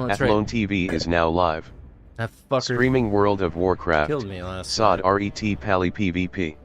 Oh, that's Athlone TV is now live. That fucker Streaming World of Warcraft. killed me last SoD night. Ret Pally PvP.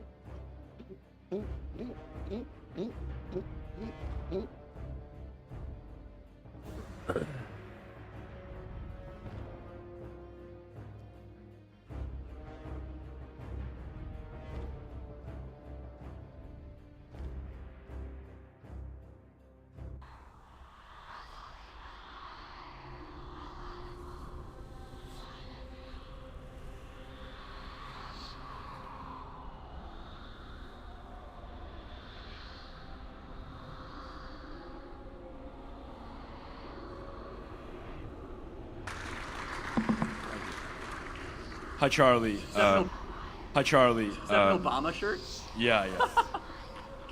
Hi, Charlie. Hi, Charlie. Is that an Obama shirt? Yeah.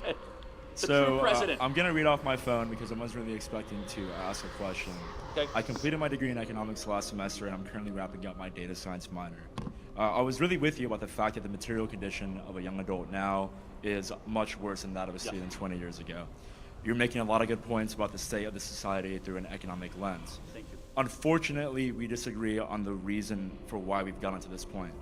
Okay. The So true president. I'm gonna read off my phone because I wasn't really expecting to ask a question. Okay. I completed my degree in economics last semester, and I'm currently wrapping up my data science minor. I was really with you about the fact that the material condition of a young adult now is much worse than that of a student 20 years ago. You're making a lot of good points about the state of the society through an economic lens. Thank you. Unfortunately, we disagree on the reason for why we've gotten to this point.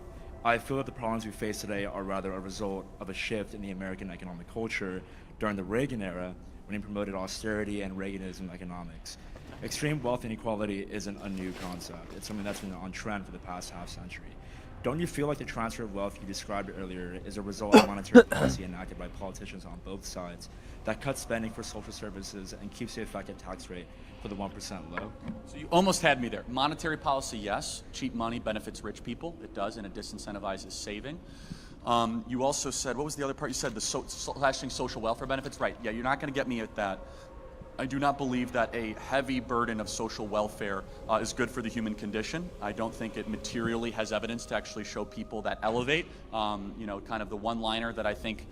I feel that the problems we face today are rather a result of a shift in the American economic culture during the Reagan era, when he promoted austerity and Reaganism economics. Extreme wealth inequality isn't a new concept. It's something that's been on trend for the past half century. Don't you feel like the transfer of wealth you described earlier is a result of monetary policy enacted by politicians on both sides that cuts spending for social services and keeps the effective tax rate for the 1% low? So you almost had me there. Monetary policy, yes. Cheap money benefits rich people. It does, and it disincentivizes saving. You also said, what was the other part? You said the slashing social welfare benefits. Right, yeah, you're not going to get me at that. I do not believe that a heavy burden of social welfare is good for the human condition. I don't think it materially has evidence to actually show people that elevate. You know, kind of the one-liner that I think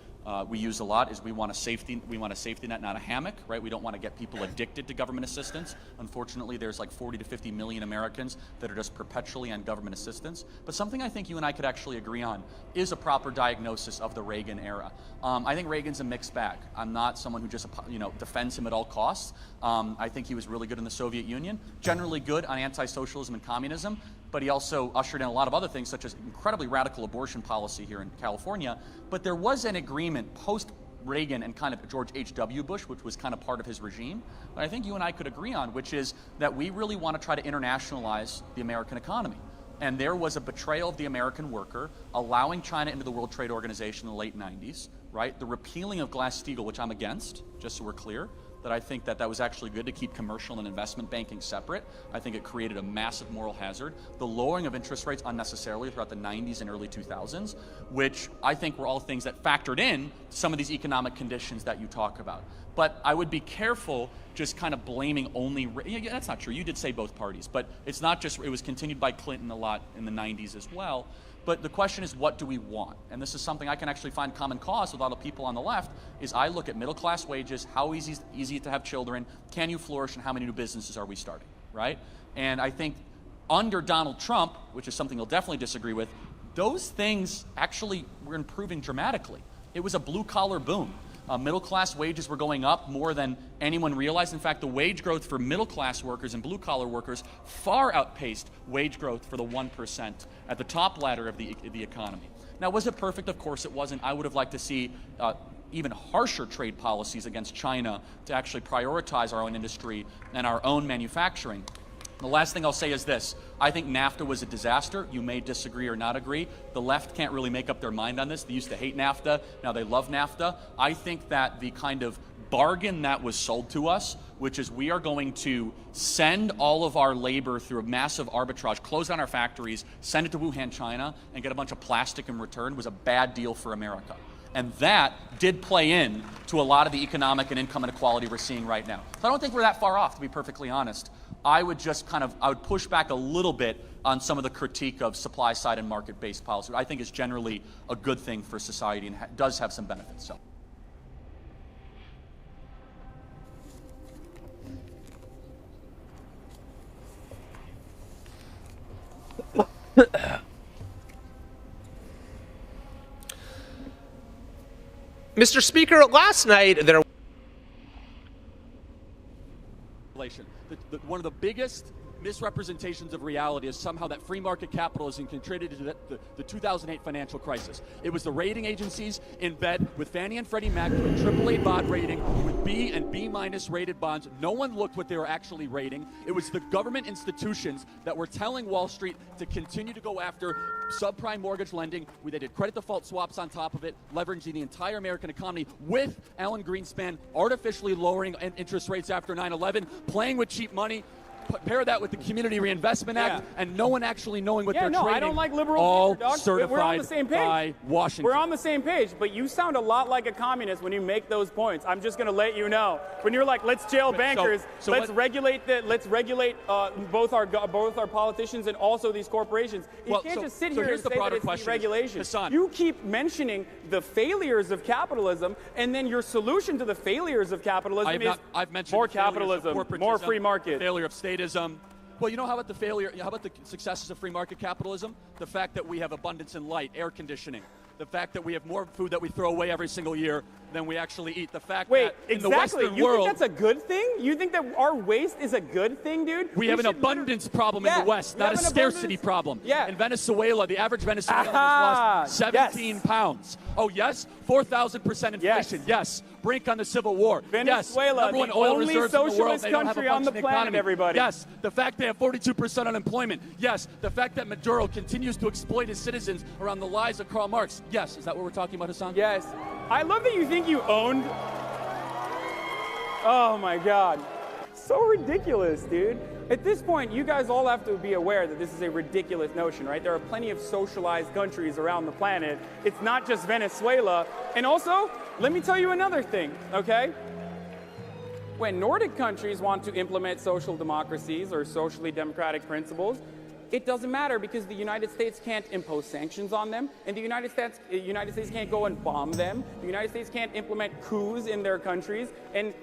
we use a lot is we want a safety net, not a hammock, right? We don't want to get people addicted to government assistance. Unfortunately, there's like 40 to 50 million Americans that are just perpetually on government assistance. But something I think you and I could actually agree on is a proper diagnosis of the Reagan era. I think Reagan's a mixed bag. I'm not someone who just defends him at all costs. I think he was really good in the Soviet Union, generally good on anti-socialism and communism, but he also ushered in a lot of other things, such as incredibly radical abortion policy here in California. But there was an agreement post-Reagan and kind of George H.W. Bush, which was kind of part of his regime, that I think you and I could agree on, which is that we really want to try to internationalize the American economy. And there was a betrayal of the American worker, allowing China into the World Trade Organization in the late 90s, right? The repealing of Glass-Steagall, which I'm against, just so we're clear, that I think that was actually good to keep commercial and investment banking separate. I think it created a massive moral hazard. The lowering of interest rates unnecessarily throughout the 90s and early 2000s, which I think were all things that factored in some of these economic conditions that you talk about. But I would be careful just kind of blaming only, yeah, that's not true, you did say both parties, but it's not just, it was continued by Clinton a lot in the 90s as well. But the question is, what do we want? And this is something I can actually find common cause with a lot of people on the left, is I look at middle class wages, how easy to have children, can you flourish, and how many new businesses are we starting, right? And I think under Donald Trump, which is something you'll definitely disagree with, those things actually were improving dramatically. It was a blue collar boom. Middle class wages were going up more than anyone realized. In fact, the wage growth for middle class workers and blue collar workers far outpaced wage growth for the 1% at the top ladder of the economy. Now, was it perfect? Of course it wasn't. I would have liked to see even harsher trade policies against China to actually prioritize our own industry and our own manufacturing. The last thing I'll say is this. I think NAFTA was a disaster. You may disagree or not agree. The left can't really make up their mind on this. They used to hate NAFTA. Now they love NAFTA. I think that the kind of bargain that was sold to us, which is we are going to send all of our labor through a massive arbitrage, close down our factories, send it to Wuhan, China, and get a bunch of plastic in return, was a bad deal for America. And that did play in to a lot of the economic and income inequality we're seeing right now. So I don't think we're that far off, to be perfectly honest. I would push back a little bit on some of the critique of supply side and market-based policy, which I think is generally a good thing for society and does have some benefits. So. Mr. Speaker, last night One of the biggest misrepresentations of reality is somehow that free market capitalism contributed to the 2008 financial crisis. It was the rating agencies in bed with Fannie and Freddie Mac doing AAA bond rating with B and B minus rated bonds. No one looked what they were actually rating. It was the government institutions that were telling Wall Street to continue to go after subprime mortgage lending. They did credit default swaps on top of it, leveraging the entire American economy with Alan Greenspan artificially lowering interest rates after 9/11, playing with cheap money. Pair that with the Community Reinvestment Act, and no one actually knowing what they're trading. I don't like liberals all either, dog. certified We're on the same page. by Washington. We're on the same page, but you sound a lot like a communist when you make those points. I'm just going to let you know. When you're like, let's jail bankers, let's regulate both our politicians and also these corporations. You can't just sit here and say that it's deregulation. Hassan, you keep mentioning the failures of capitalism, and then your solution to the failures of capitalism is more capitalism, more free market. Failure of statism. Well, you know how about the failure? How about the successes of free market capitalism? The fact that we have abundance in light, air conditioning. The fact that we have more food that we throw away every single year than we actually eat. The fact that in the Western you world, think that's a good thing? You think that our waste is a good thing, dude? We have an abundance problem in the West, not a scarcity problem. Yeah. In Venezuela, the average Venezuelan has lost 17 pounds. Oh, yes? 4,000% inflation. Yes. Brink on the Civil War. Venezuela, yes. the only socialist country on the planet, everybody. Yes. The fact they have 42% unemployment. Yes. The fact that Maduro continues to exploit his citizens around the lies of Karl Marx. Yes. Is that what we're talking about, Hassan? Yes. I love that you think you owned. Oh my God. So ridiculous, dude. At this point, you guys all have to be aware that this is a ridiculous notion, right? There are plenty of socialized countries around the planet. It's not just Venezuela. And also, let me tell you another thing, okay? When Nordic countries want to implement social democracies or socially democratic principles, it doesn't matter because the United States can't impose sanctions on them, and the United States can't go and bomb them. The United States can't implement coups in their countries, and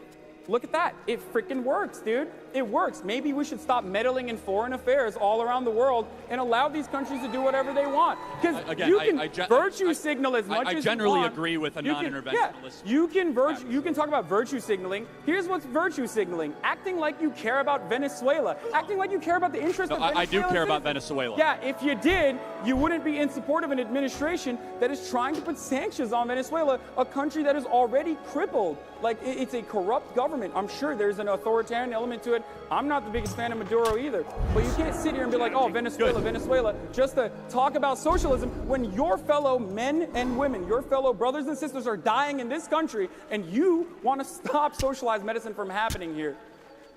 look at that. It freaking works, dude. It works. Maybe we should stop meddling in foreign affairs all around the world and allow these countries to do whatever they want. Because you can virtue signal as much as you want. I generally agree with a non-interventionalist. Yeah, you can talk about virtue signaling. Here's what's virtue signaling. Acting like you care about Venezuela. Acting like you care about the interest of Venezuela. I do care about Venezuela. Yeah, if you did, you wouldn't be in support of an administration that is trying to put sanctions on Venezuela, a country that is already crippled. Like, it's a corrupt government. I'm sure there's an authoritarian element to it. I'm not the biggest fan of Maduro either. But you can't sit here and be like, oh, Venezuela, just to talk about socialism when your fellow men and women, your fellow brothers and sisters are dying in this country, and you want to stop socialized medicine from happening here.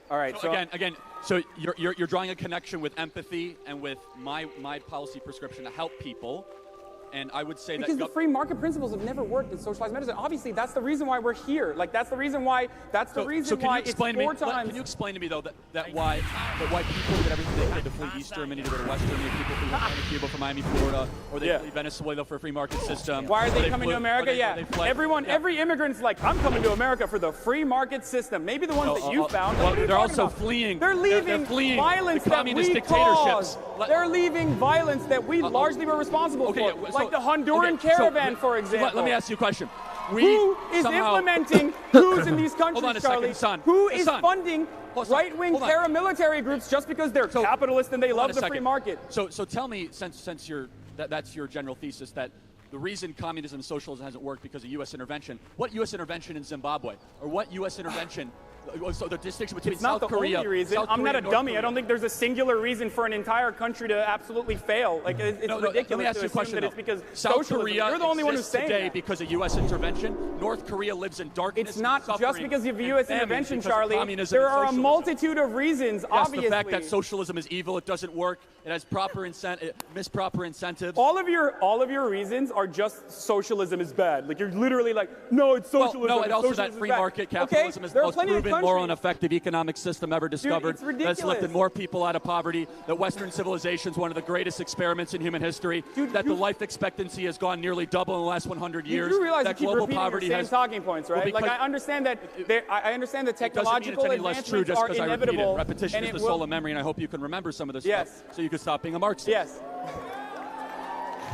All right. So again, so you're drawing a connection with empathy and with my policy prescription to help people. And I would say because the free market principles have never worked in socialized medicine. Obviously, that's the reason why we're here. Like, that's the reason why. That's the reason why it's 4 times. Can you explain to me though that why people did everything they did to flee East Germany to go to West Germany, people flee Cuba from Miami, Florida, or they flee Venezuela for a free market system? Why are they coming to America? Every immigrant's like, I'm coming to America for the free market system. Maybe the ones that you found. Well, they're also fleeing. They're leaving violence that we caused. They're leaving violence that we largely were responsible for. Like the Honduran caravan, for example. Let me ask you a question. Who is implementing coups in these countries, Charlie? Who is funding right-wing paramilitary groups just because they're capitalist and they love the free market? So tell me, since that's your general thesis, that the reason communism and socialism hasn't worked because of U.S. intervention, what U.S. intervention in Zimbabwe? Or what U.S. intervention... So the distinction between South Korea... It's not the only reason. I'm not a dummy. I don't think there's a singular reason for an entire country to absolutely fail. Like, it's ridiculous let me ask you a question, that it's because South Korea you're the only one who's saying today that. Because of U.S. intervention. North Korea lives in darkness. It's not just because of U.S. intervention, Charlie. There are a multitude of reasons, obviously. The fact that socialism is evil, it doesn't work, it has proper incentives. All of your reasons are just socialism is bad. Like, you're literally like, no, it's socialism. Well, no, and also that free market capitalism is the most proven, moral, and effective economic system ever discovered. Dude, that's lifted more people out of poverty. That Western civilization is one of the greatest experiments in human history. That the life expectancy has gone nearly double in the last 100 years. You realize that you keep global repeating poverty the same talking points, right? Like, I understand that technological advancements are inevitable. Repetition is the soul of memory, and I hope you can remember some of this stuff so you can stop being a Marxist. Yes.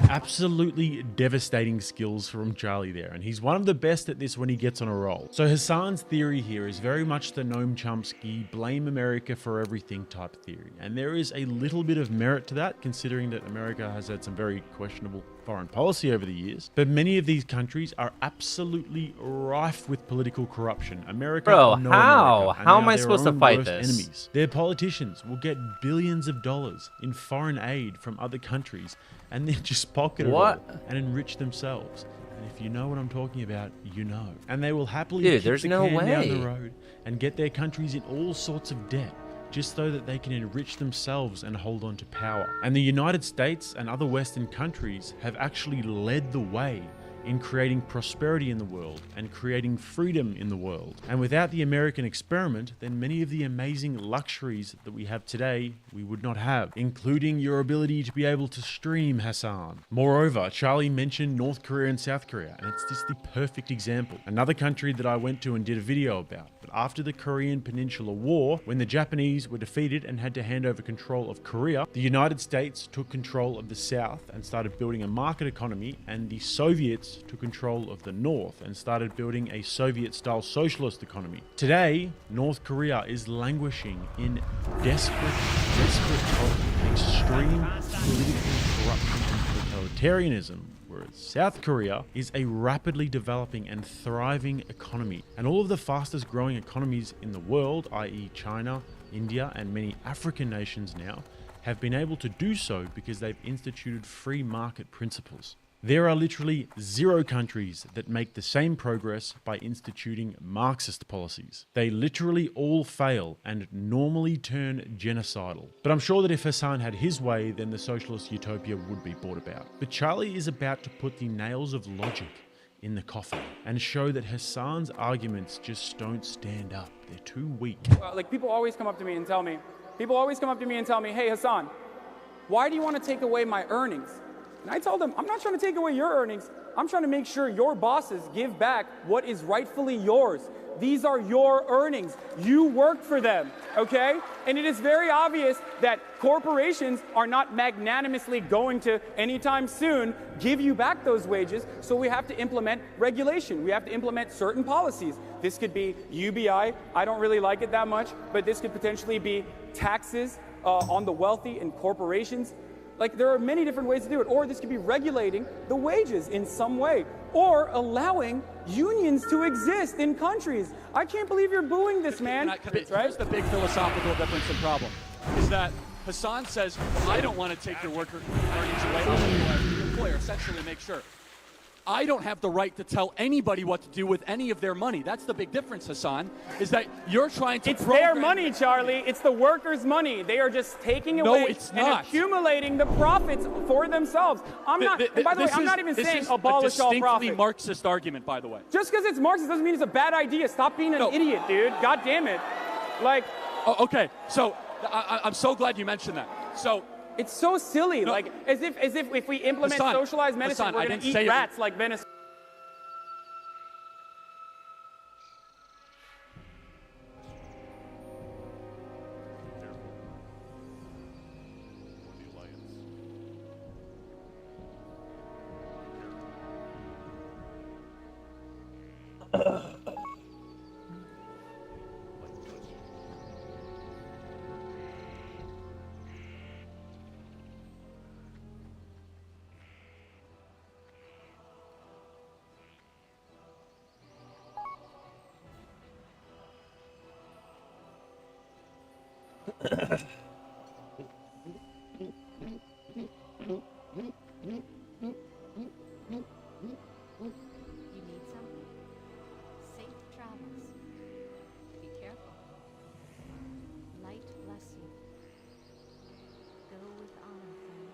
Absolutely devastating skills from Charlie there, and he's one of the best at this when he gets on a roll. So Hassan's theory here is very much the Noam Chomsky blame America for everything type theory, and there is a little bit of merit to that, considering that America has had some very questionable foreign policy over the years. But many of these countries are absolutely rife with political corruption. America, Bro, no how? America, and How they am are I their supposed to own fight worst this? enemies. Their politicians will get billions of dollars in foreign aid from other countries and then just pocket it What? all and enrich themselves. And if you know what I'm talking about, you know. And they will happily Dude, kick there's the no can down way. the road and get their countries in all sorts of debt, just so that they can enrich themselves and hold on to power. And the United States and other Western countries have actually led the way in creating prosperity in the world and creating freedom in the world. And without the American experiment, then many of the amazing luxuries that we have today, we would not have, including your ability to be able to stream, Hassan. Moreover, Charlie mentioned North Korea and South Korea, and it's just the perfect example. Another country that I went to and did a video about. But after the Korean Peninsula War, when the Japanese were defeated and had to hand over control of Korea, the United States took control of the South and started building a market economy, and the Soviets took control of the North and started building a Soviet-style socialist economy. Today, North Korea is languishing in desperate extreme political corruption and totalitarianism, whereas South Korea is a rapidly developing and thriving economy. And all of the fastest growing economies in the world, i.e. China, India, and many African nations now, have been able to do so because they've instituted free market principles. There are literally 0 countries that make the same progress by instituting Marxist policies. They literally all fail and normally turn genocidal. But I'm sure that if Hassan had his way, then the socialist utopia would be brought about. But Charlie is about to put the nails of logic in the coffin and show that Hassan's arguments just don't stand up. They're too weak. Like people always come up to me and tell me, hey Hassan, why do you want to take away my earnings? And I told them, I'm not trying to take away your earnings. I'm trying to make sure your bosses give back what is rightfully yours. These are your earnings. You worked for them, okay? And it is very obvious that corporations are not magnanimously going to, anytime soon, give you back those wages. So we have to implement regulation. We have to implement certain policies. This could be UBI. I don't really like it that much, but this could potentially be taxes on the wealthy and corporations. Like, there are many different ways to do it. Or this could be regulating the wages in some way. Or allowing unions to exist in countries. I can't believe you're booing this, man. Here's the big philosophical difference and problem, is that Hassan says, I don't want to take your worker earnings away. I want your employer essentially make sure. I don't have the right to tell anybody what to do with any of their money. That's the big difference, Hassan, is that you're trying to It's their money, Charlie. It's the workers' money. They are just taking away and accumulating the profits for themselves. I'm not, and by the way, I'm not even saying abolish all profit. This is a distinctly Marxist argument, by the way. Just because it's Marxist doesn't mean it's a bad idea. Stop being an idiot, dude. God damn it. Like. Oh, okay, so I'm so glad you mentioned that. So. It's so silly, like as if we implement socialized medicine, we're going to eat rats like Venezuela. You need something? Safe travels. Be careful. Light bless you. Go with honor, friend.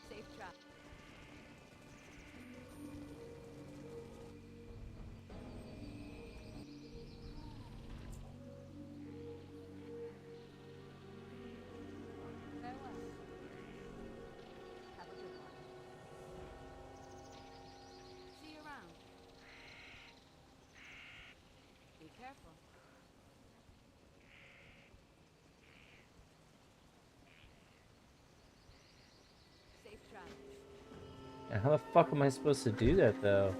Safe travels. Farewell. Have a good one. How the fuck am I supposed to do that though?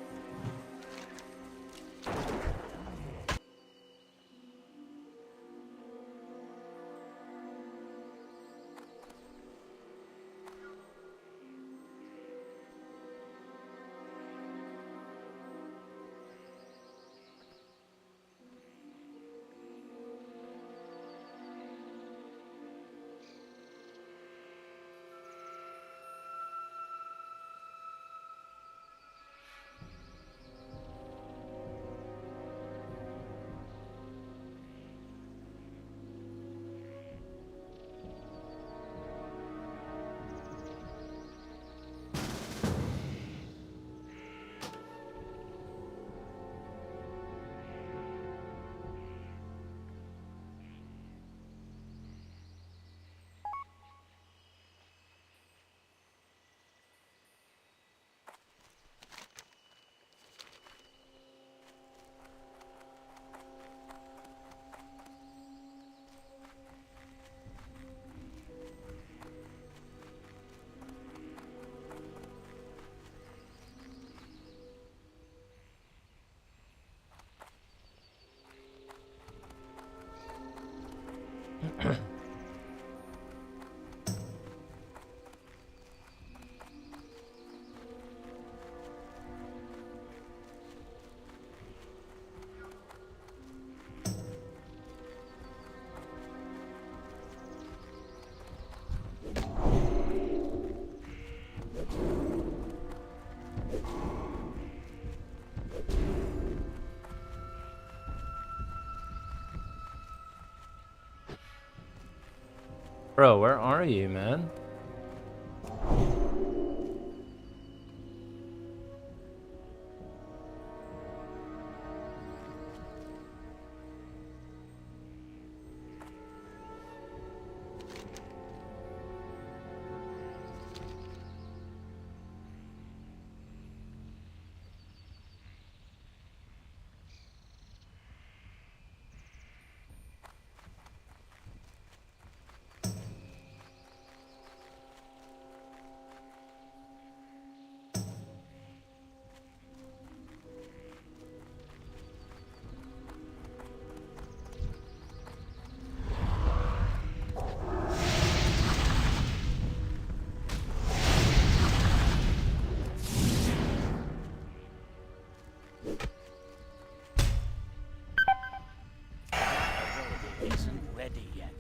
Bro, where are you, man? Isn't ready yet.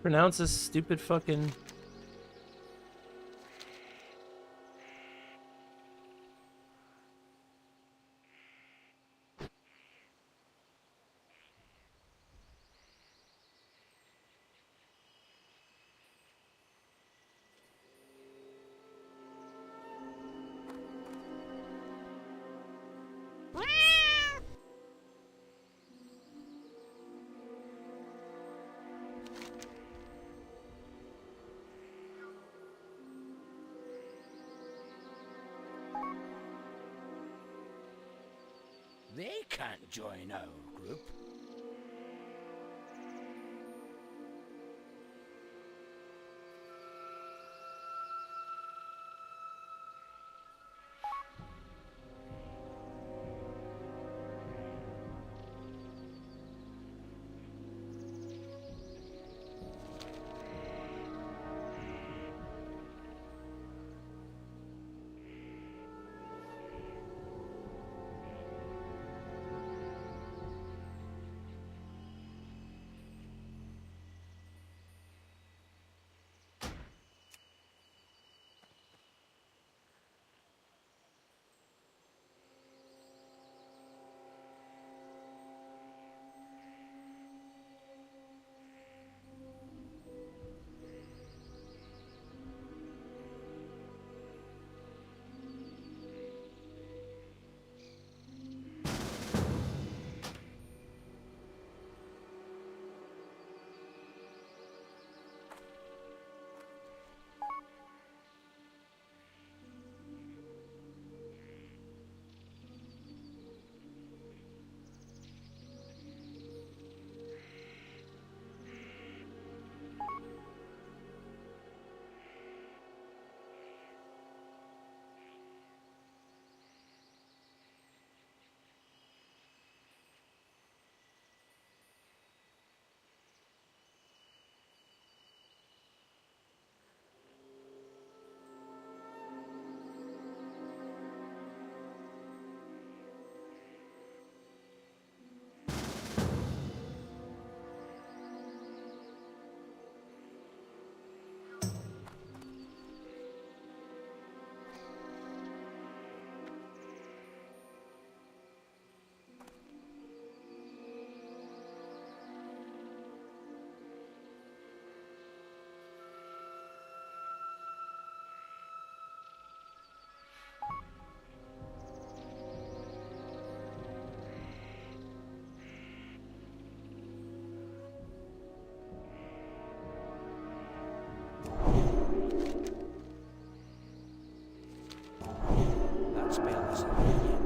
pronounce this stupid fucking... They can't join our group. That spell isn't ready yet.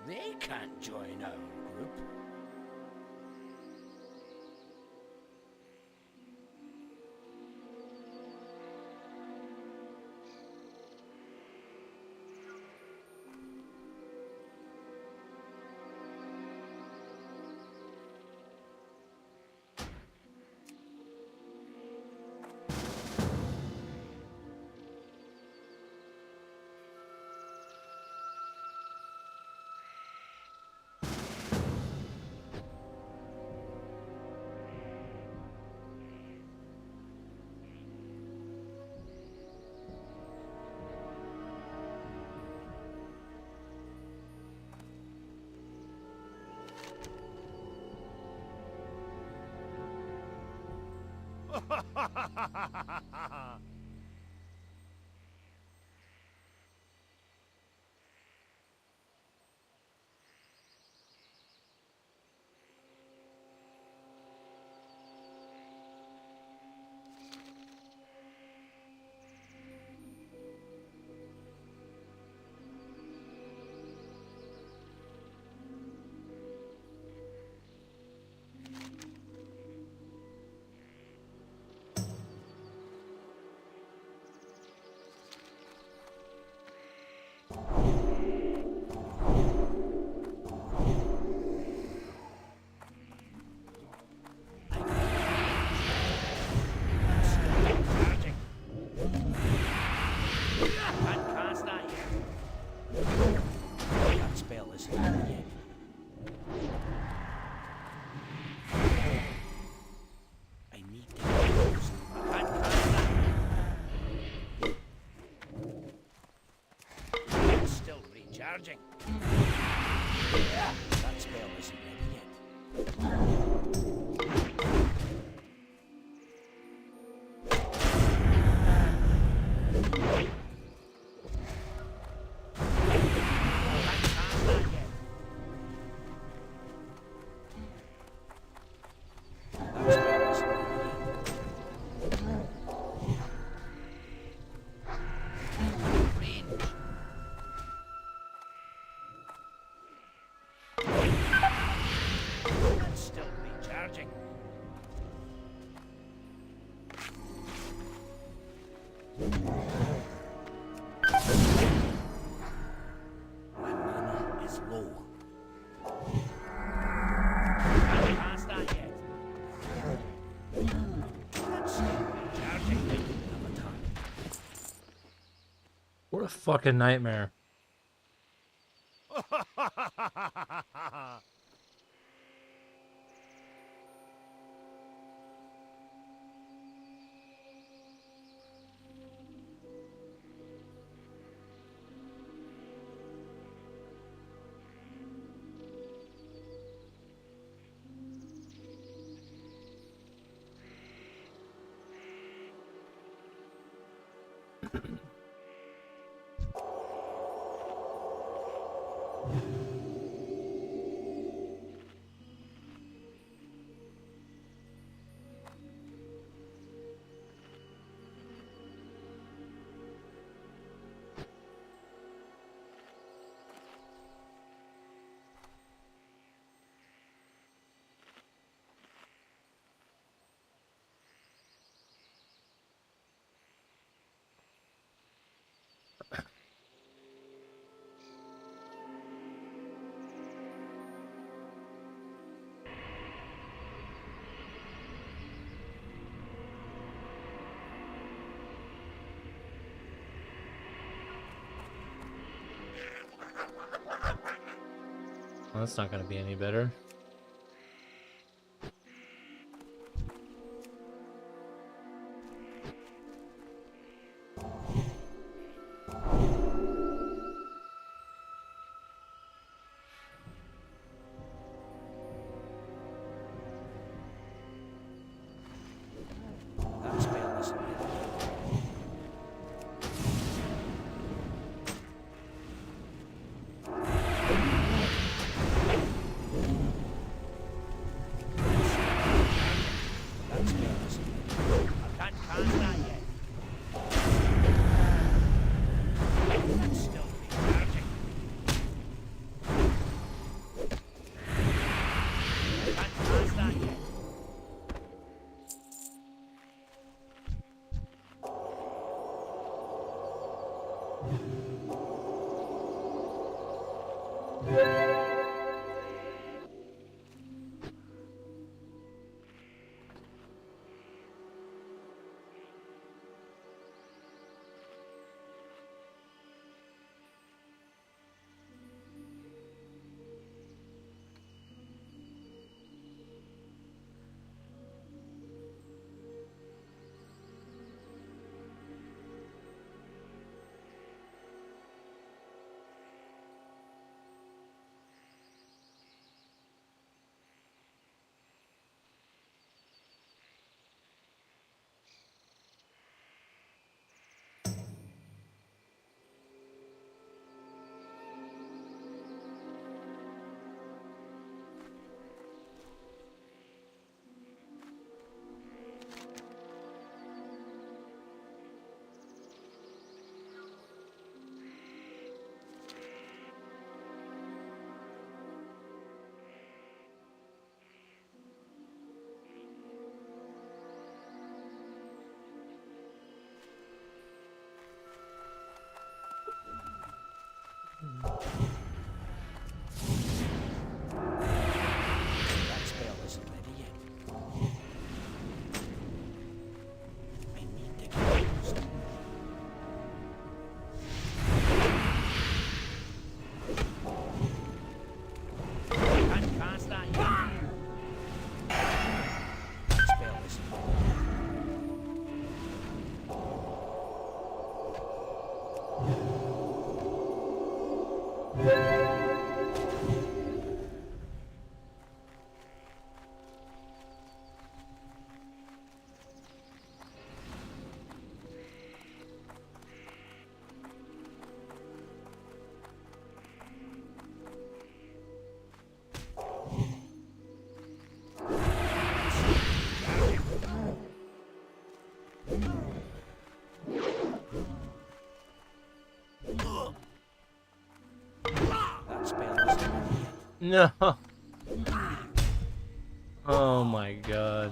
They can't join our group. Charging. That spell isn't ready yet. What a fucking nightmare. Well, that's not going to be any better. That spell isn't ready yet. That spell isn't ready yet. I need to get used. Can't cast that yet. That spell isn't ready. That spell isn't ready yet. No. Oh my god.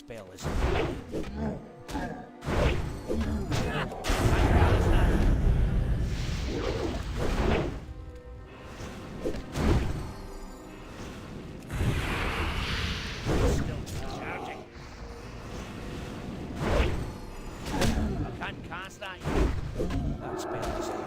spell isn't can't cast that yet. Still charging. I can't cast that yet. That spell isn't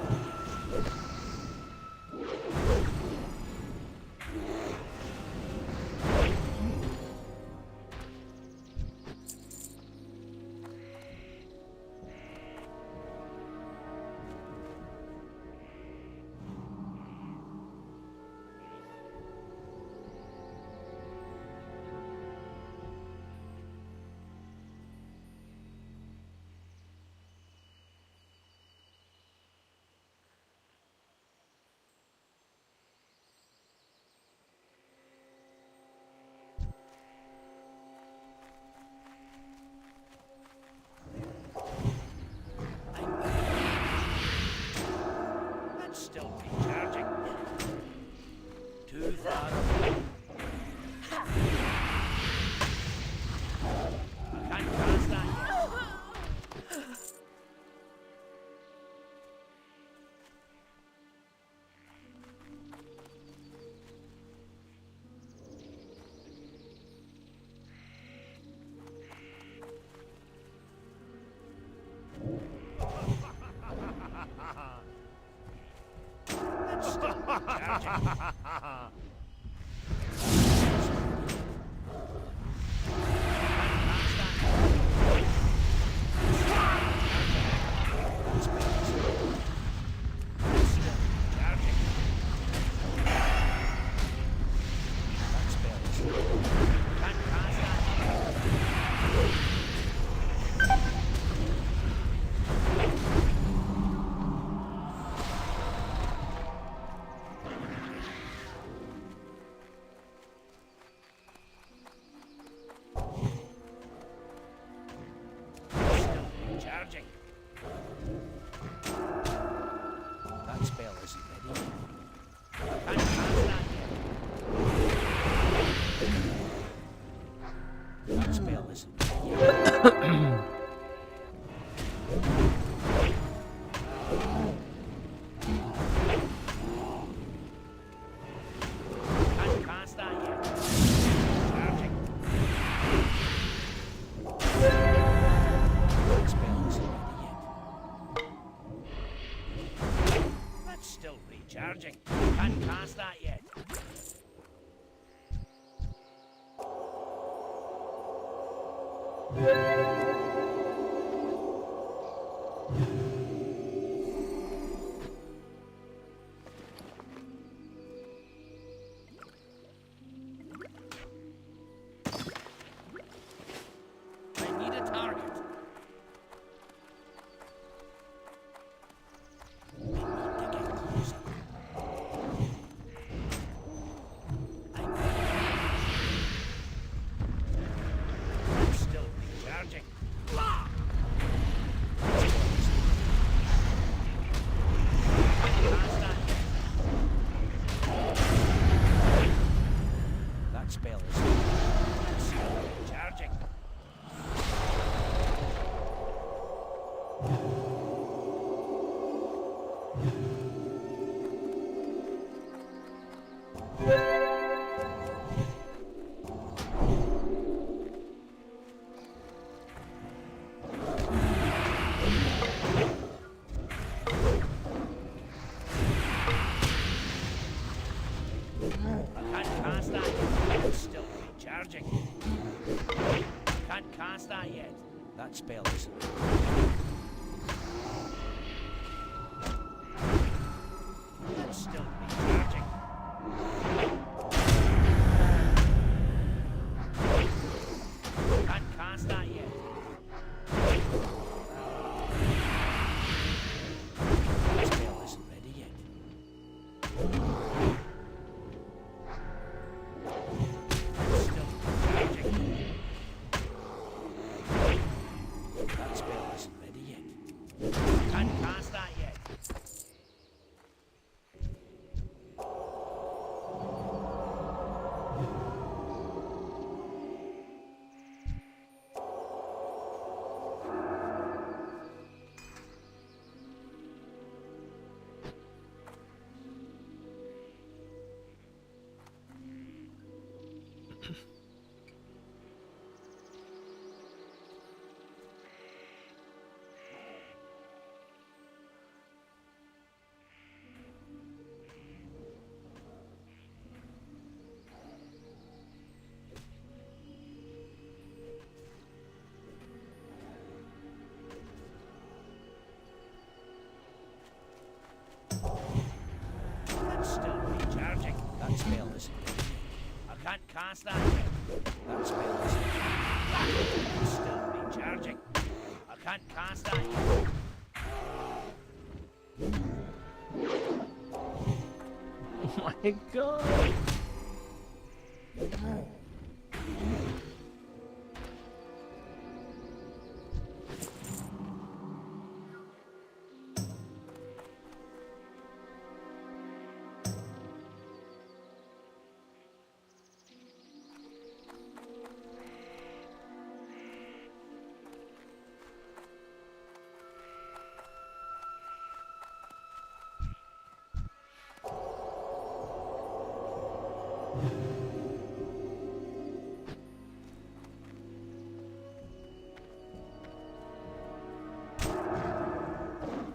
still recharging. 2,000. I can't cast that yet. That's still recharging. Charging. That spell isn't ready. Can't cast that yet. That spell isn't ready yet. Can't cast that yet. Charging. That spell isn't ready yet. That's still recharging. Can't cast that yet. I need a target. I need to get closer. I'm still recharging. That spell is still recharging. I can't cast that yet. It's still recharging. Can't cast that yet. That spell isn't. That's still recharging. Can't cast that yet. That spell isn't ready yet. Still recharging. cast that yet. That spell isn't It's still recharging. I can't cast that yet. Oh my god.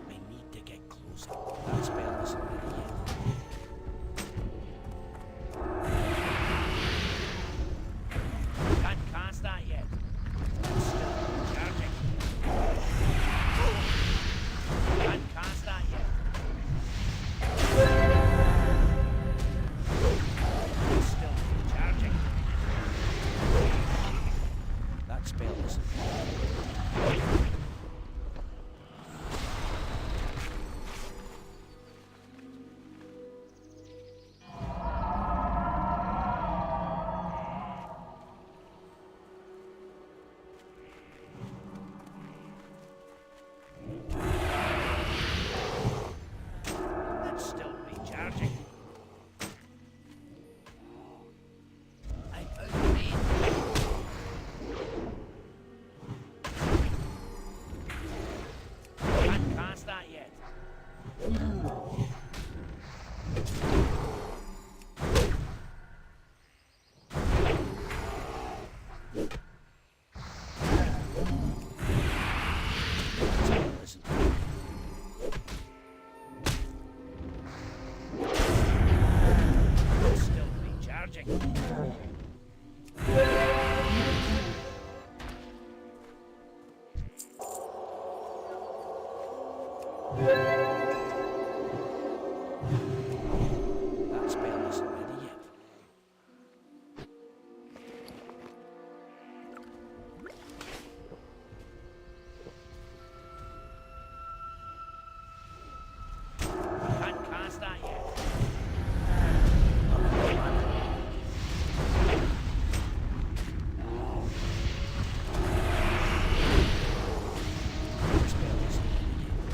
I need to get closer. That spell isn't ready yet. Can't cast that yet. It's still recharging. Can't cast that yet. It's still recharging. That spell isn't That's still recharging. I'm out of range. Can't cast that yet. Spell isn't It's still recharging. That spell isn't ready yet. Can't cast that yet. Spell isn't ready yet.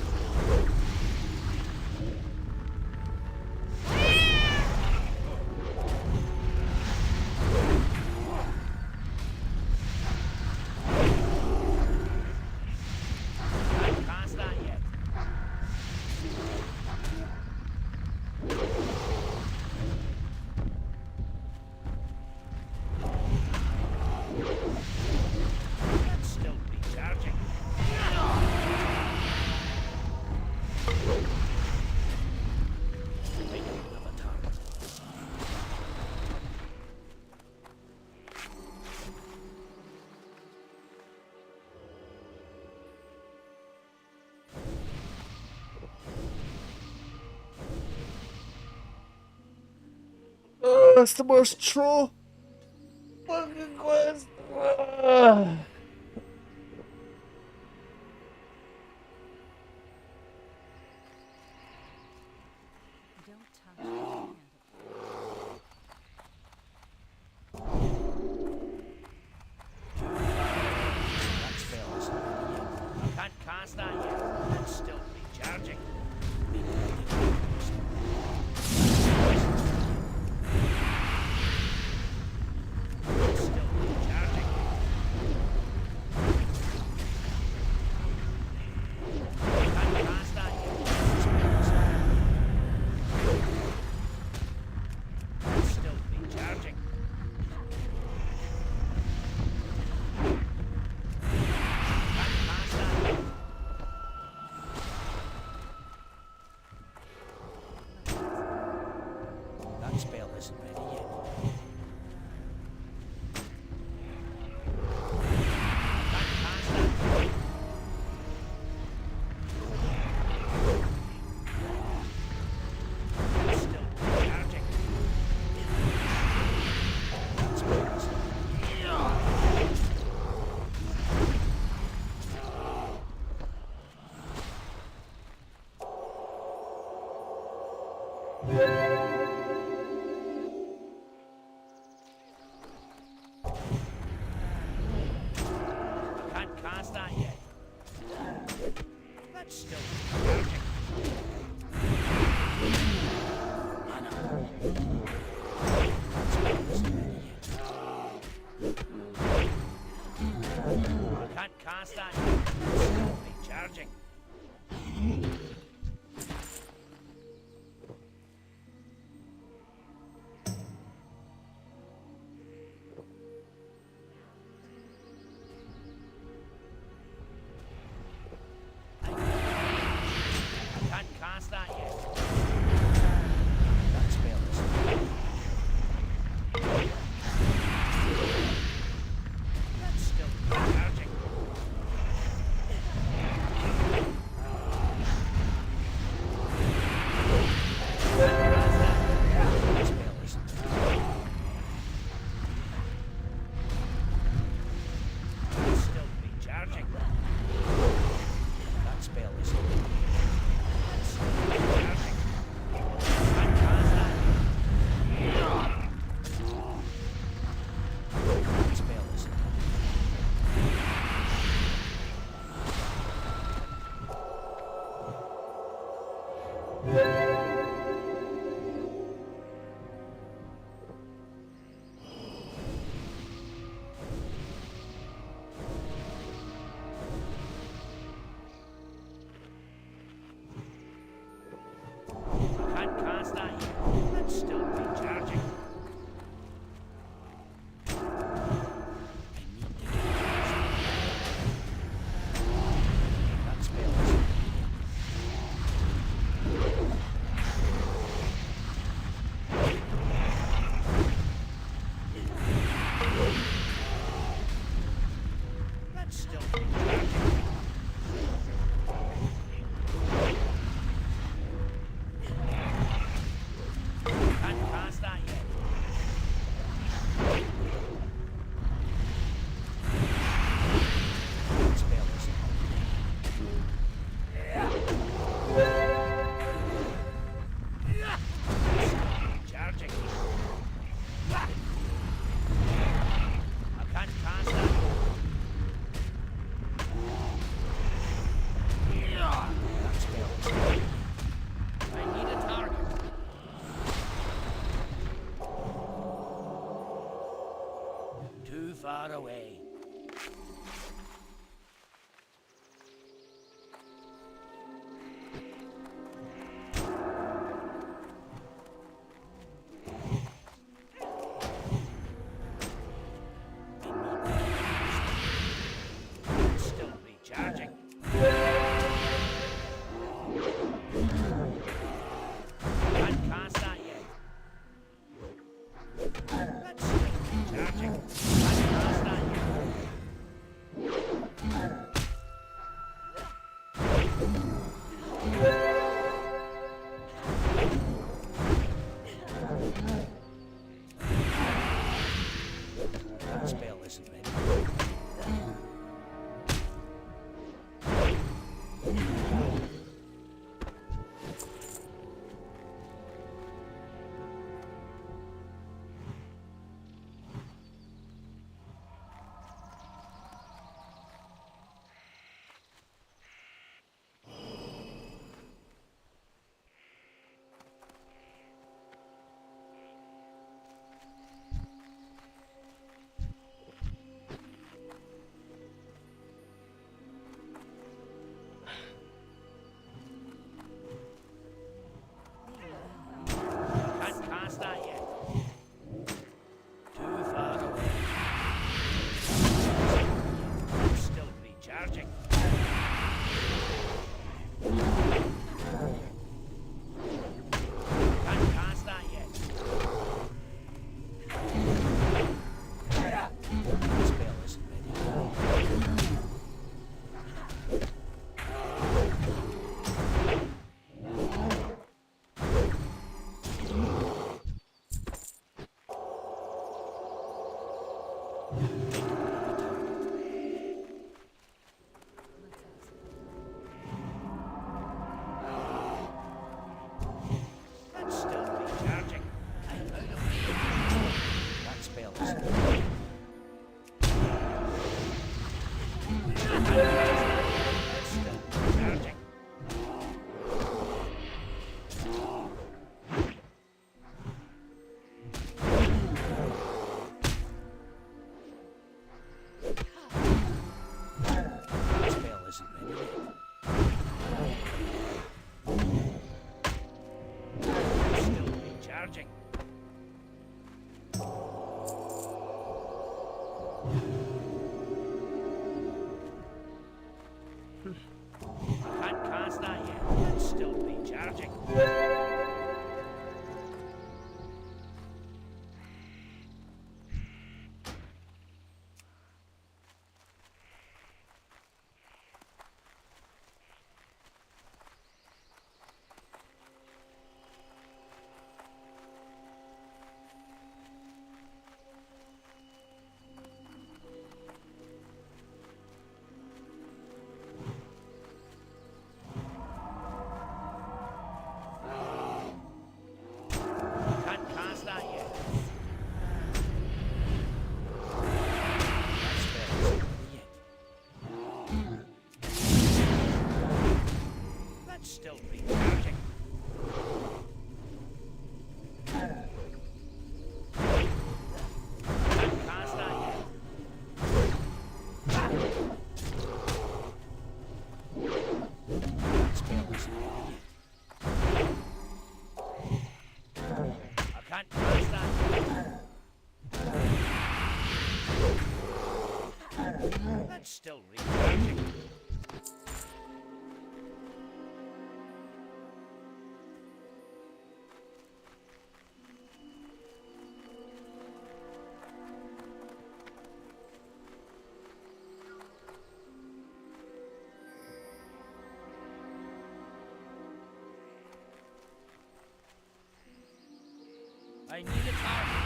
Can't cast that yet. That's still recharging. I don't have a target. Oh, that's the most troll fucking quest. Don't touch the hand. That spell isn't ready yet. I can't cast that yet. It's still recharging. It's still recharging. Can't cast that yet. Spell isn't ready. It's still recharging. Can't cast that yet. That spell isn't ready yet. Can't cast that yet. It's still recharging. That spell I can't cast that yet. That's still charging. I can't cast that yet. Still be charging. I can't cast that yet. That spell is. That's still charging. That spell is. That's still be charging. That spell is. That's still be charging. Can't cast that. That spell is. Can't cast that yet. That's still be charging. I need to get that spell is. That's still be charging. Can't cast that yet. That spell is. Charging. I can't cast that. That spell is. I need a target. Too far away. Still be charging. Can't cast that yet. That's still be charging. Can't cast that yet. charging. I can't cast that yet. Let's still be charging. Can't cast that yet. That's better. Let's still be charging. Can't cast that yet. That spell isn't ready yet. I can't cast that. That's still recharging. I need a target.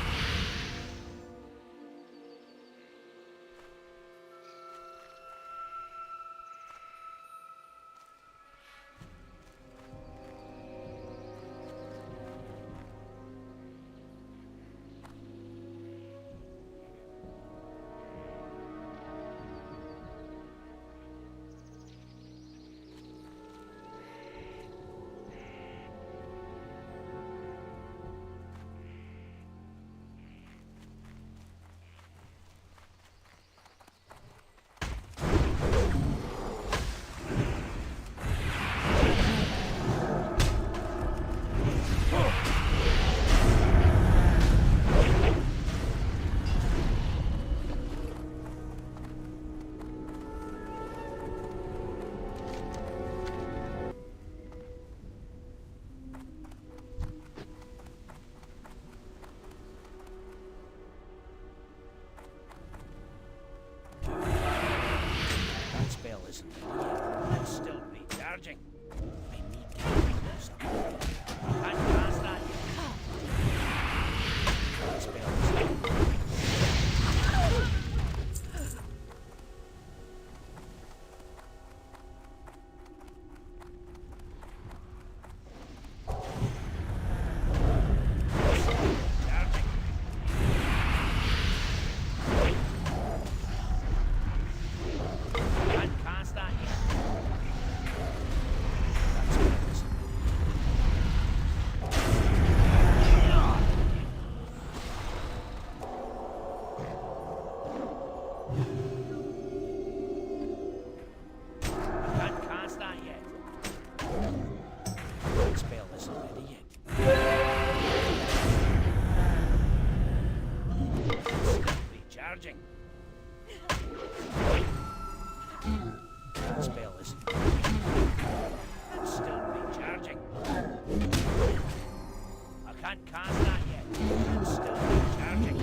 That spell isn't ready yet. Let's still be charging. I need to do something. I can't cast that yet. That spell isn't ready yet. Charging. Can't cast that yet. That spell isn't ready yet. I can't cast that yet. That spell isn't ready yet. Still be charging. That spell isn't ready. Let's still be charging. I can't cast that yet. Let's still be charging.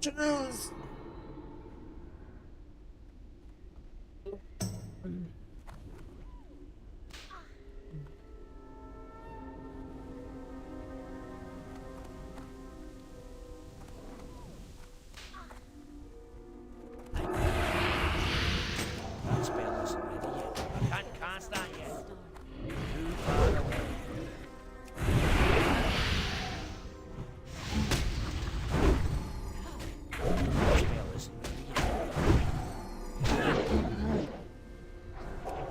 to lose. That spell isn't ready yet. I can't cast that yet. Too far away. That spell isn't ready yet.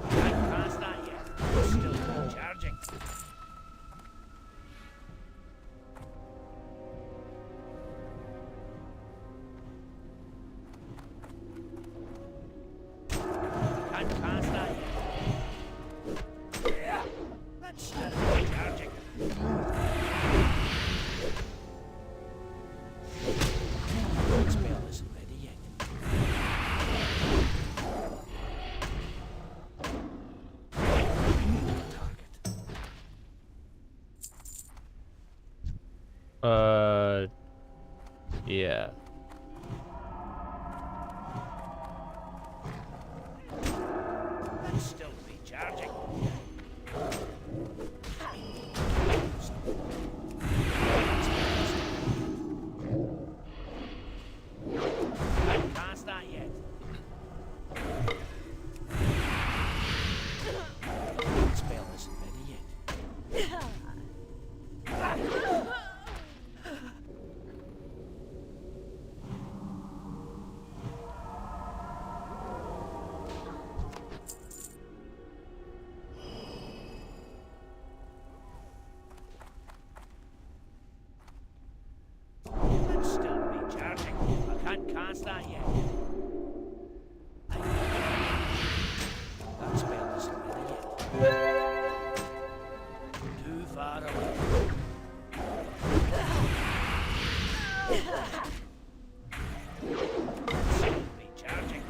Can't cast that yet. It's still charging. Can't cast that yet. That's still charging. That spell isn't ready yet. Target. Yeah. That's still recharging. Can't cast that yet. That spell isn't ready yet. That's still recharging. I can't cast that yet. That spell isn't ready yet. Too far away. That's still recharging.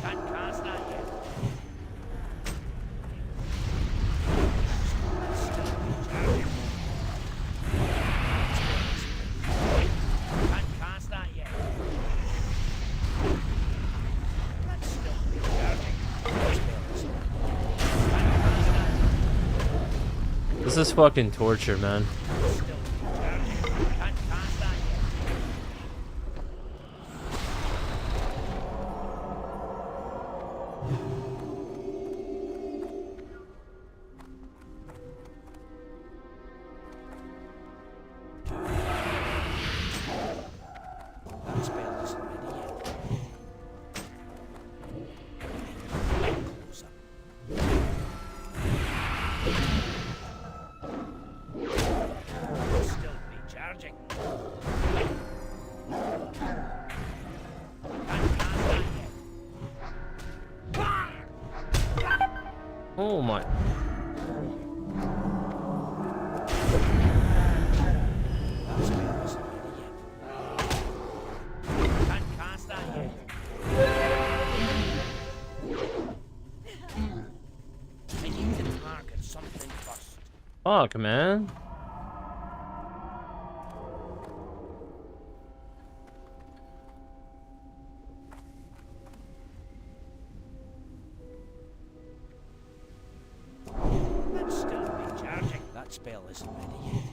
Can't cast that yet. Still recharging. Can't cast that yet. That's still recharging. This is fucking torture, man. Still recharging. Can't cast that yet. That spell isn't ready yet. Close up. Still recharging. Can't cast that yet. Oh my. That spell isn't ready yet. Can't cast that yet. Fuck, man. Let's still be charging. That spell isn't ready yet.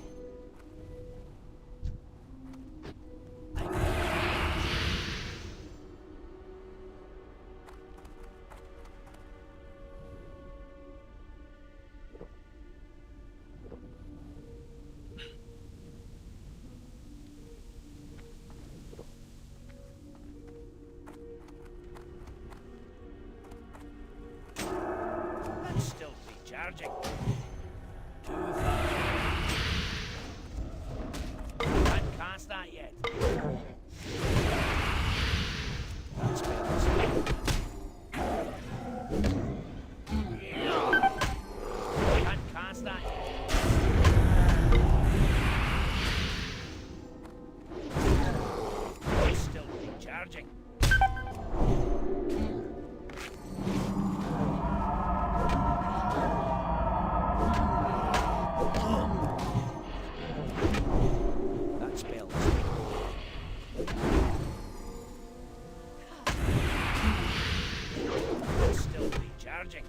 Let's still be charging. Too far. Can't cast that yet. That spell isn't ready. Can't cast that yet. Let's still be charging. That spell is Let's still be charging.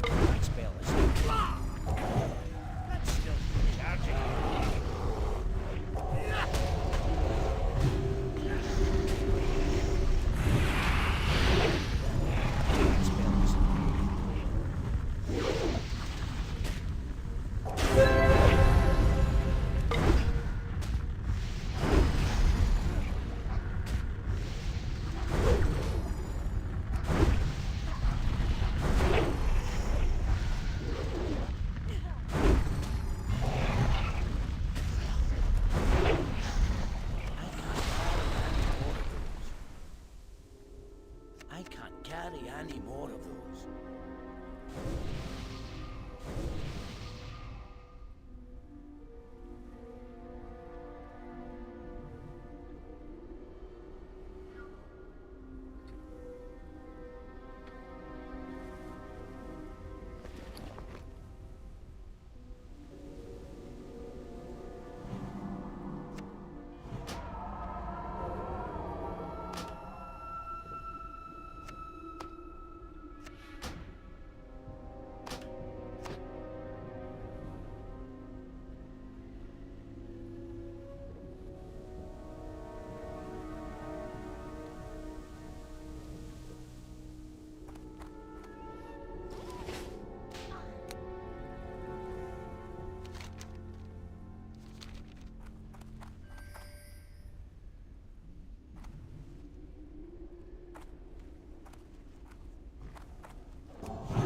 That spell is Let's still be charging. That spell is I can't carry any more of those.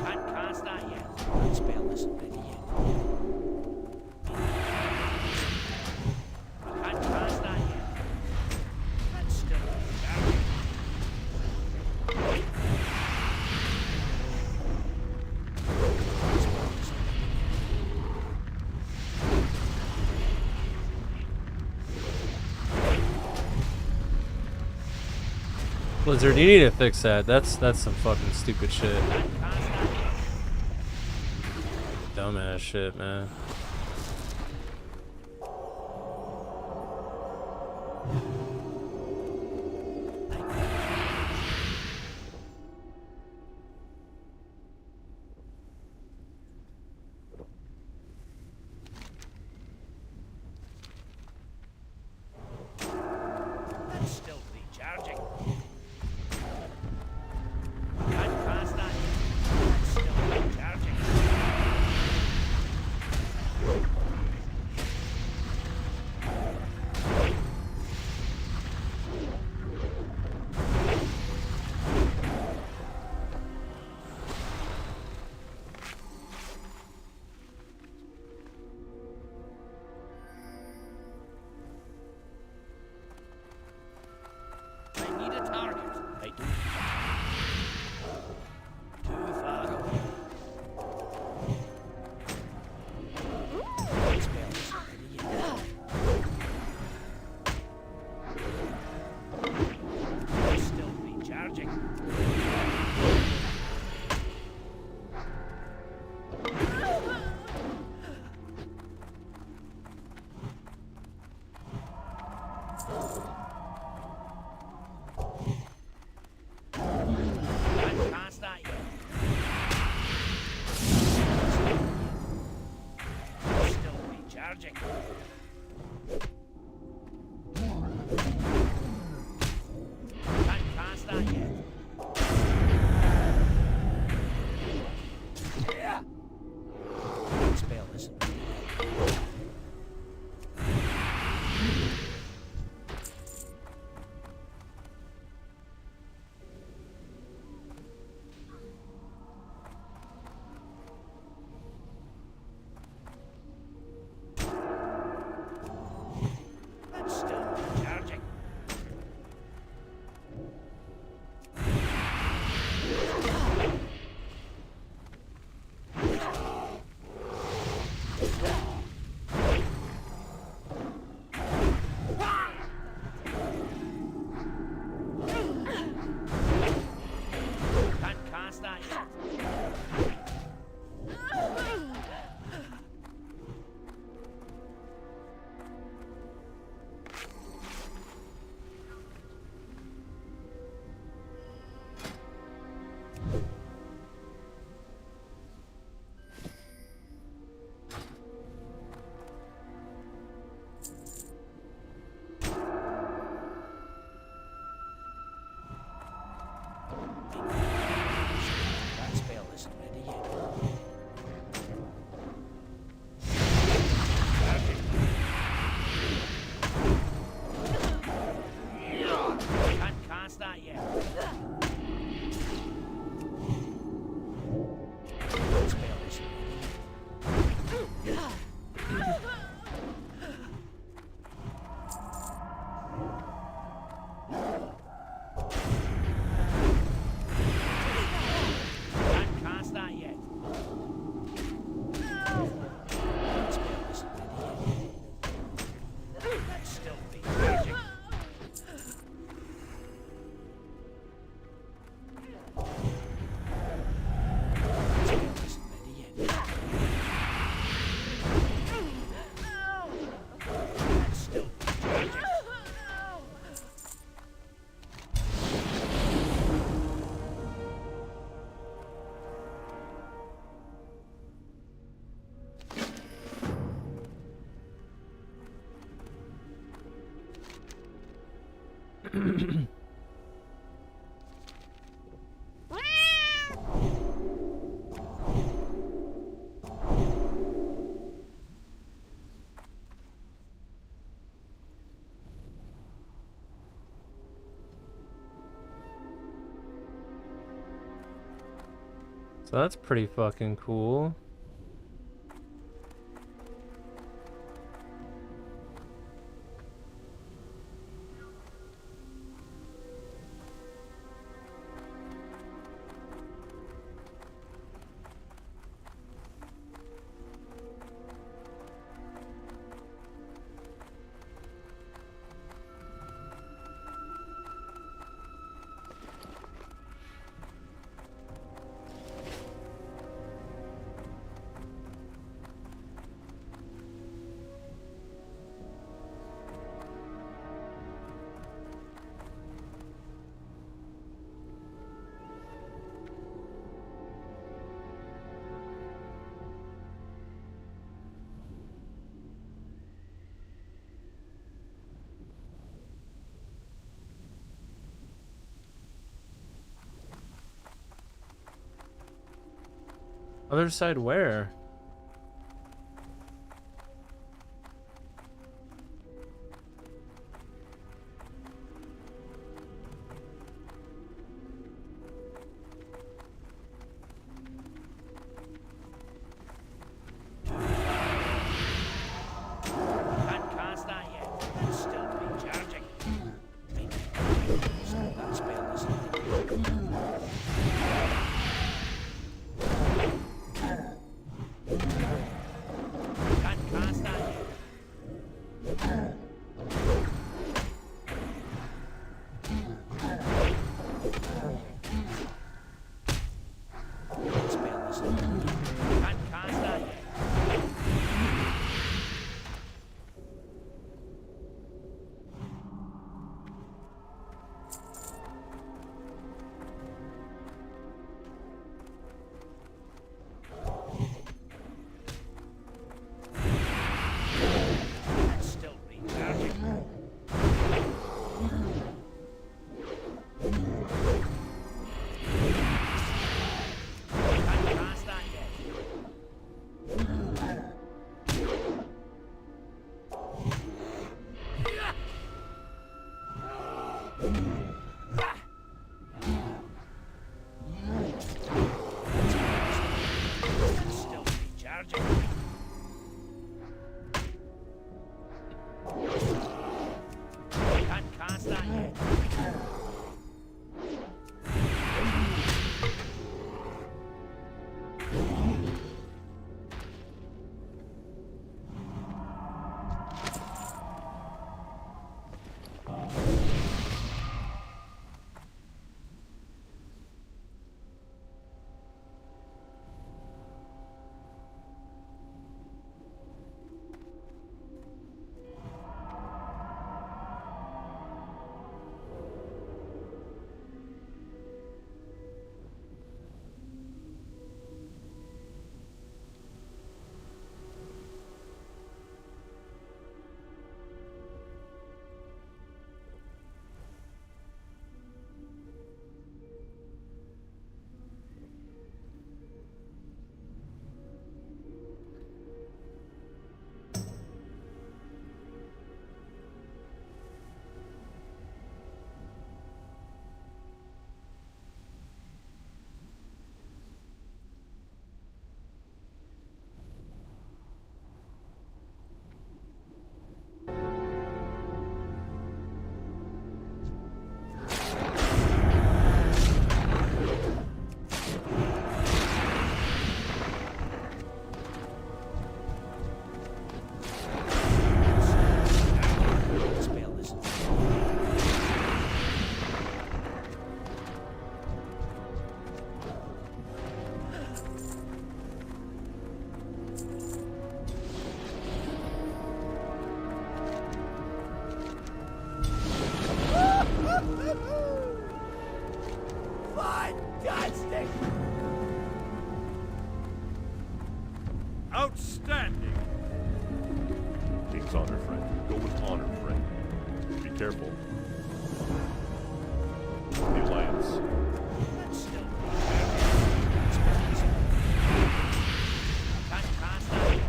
Can't cast that yet. That spell isn't ready yet. Can't cast that yet. Let's still be charging. Blizzard, you need to fix that. That's some fucking stupid shit. Can't cast that yet. Dumbass shit, man. Let's still be charging. Can't cast that Can't start yet. Spell isn't ready yet. That's still charging. Can't start yet. That spell isn't ready yet. Can't start yet. That spell isn't ready yet. Can't start yet. That spell isn't ready yet. That's still being charging. That spell isn't ready yet. That's still being charging. So that's pretty fucking cool. Other side where? Can't start yet. That's still being charging. That spell isn't ready yet. friend. Go with honor, friend. Be careful. The Alliance. Let's still be Let's build this. Can't pass that.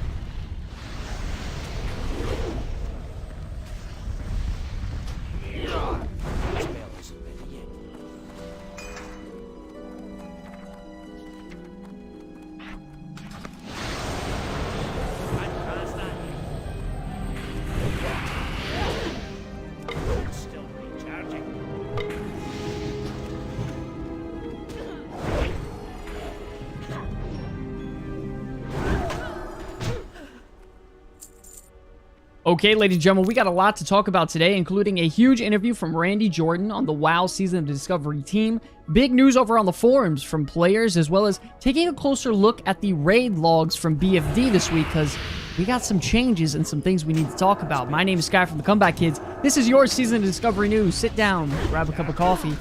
This spell isn't ready yet. Can't pass that. It's still recharging. Okay, ladies and gentlemen, we got a lot to talk about today, including a huge interview from Randy Jordan on the WoW Season of Discovery team, big news over on the forums from players, as well as taking a closer look at the raid logs from BFD this week, because we got some changes and some things we need to talk about. My name is Sky from the Comeback Kids. This is your Season of Discovery news. Sit down, grab a cup of coffee.